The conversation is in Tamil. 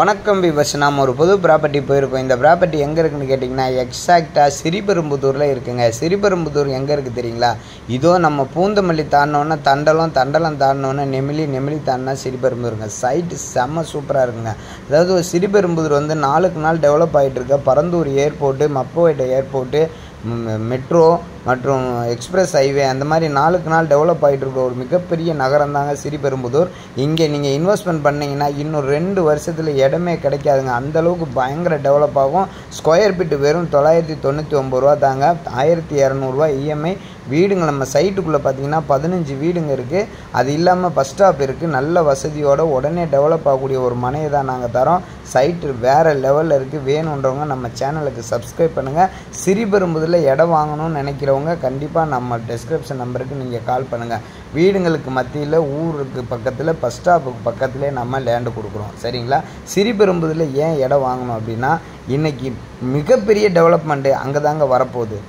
வணக்கம் விவஸ், நாம் ஒரு புது ப்ராப்பர்ட்டி போயிருக்கோம். இந்த ப்ராப்பர்ட்டி எங்கே இருக்குன்னு கேட்டிங்கன்னா எக்ஸாக்டாக ஸ்ரீபெரும்புதூரில் இருக்குங்க. ஸ்ரீபெரும்புதூர் எங்கே இருக்குது தெரியுங்களா? இதோ நம்ம பூந்தமல்லி தாண்டினோன்னே தண்டலம் தாண்டினோன்னே நெமிலி தாண்டினா ஸ்ரீபெரும்புதூருங்க. சைட்டு செம்ம சூப்பராக இருக்குங்க. அதாவது ஸ்ரீபெரும்புதூர் வந்து நாளுக்கு நாள் டெவலப் ஆகிட்டு இருக்க பரந்தூர் ஏர்போர்ட்டு, மப்போவேட்டை ஏர்போர்ட்டு, மெட்ரோ மற்றும் எக்ஸ்பிரஸ் ஹைவே அந்த மாதிரி நாளுக்கு நாள் டெவலப் ஆகிட்டு இருக்க ஒரு மிகப்பெரிய நகரம் தாங்க ஸ்ரீபெரும்புதூர். இங்கே நீங்கள் இன்வெஸ்ட்மெண்ட் பண்ணிங்கன்னா இன்னும் 2 வருஷத்தில் இடமே கிடைக்காதுங்க. அந்தளவுக்கு பயங்கர டெவலப் ஆகும். ஸ்கொயர் ஃபீட்டு வெறும் 999 ரூபா தாங்க, 1200 இஎம்ஐ. வீடுங்க நம்ம சைட்டுக்குள்ளே பார்த்தீங்கன்னா 15 வீடுங்க இருக்குது. அது இல்லாமல் பஸ் ஸ்டாப் இருக்குது. நல்ல வசதியோட உடனே டெவலப் ஆகக்கூடிய ஒரு மனையை தான் நாங்கள் தரோம். சைட்டு வேறு லெவலில் இருக்குது. வேணுன்றவங்க நம்ம சேனலுக்கு சப்ஸ்கிரைப் பண்ணுங்கள். ஸ்ரீபெரும்புதூரில் இடம் வாங்கணும்னு நினைக்கிறவங்க கண்டிப்பாக நம்ம டிஸ்கிரிப்ஷன் நம்பருக்கு நீங்கள் கால் பண்ணுங்கள். வீடுங்களுக்கு மத்தியில், ஊருக்கு பக்கத்தில், பஸ் ஸ்டாப்புக்கு பக்கத்திலே நம்ம லேண்டு கொடுக்குறோம். சரிங்களா? ஸ்ரீபெரும்புதூரில் ஏன் இடம் வாங்கணும் அப்படின்னா இன்றைக்கி மிகப்பெரிய டெவலப்மெண்ட்டு அங்கே தாங்க வரப்போகுது.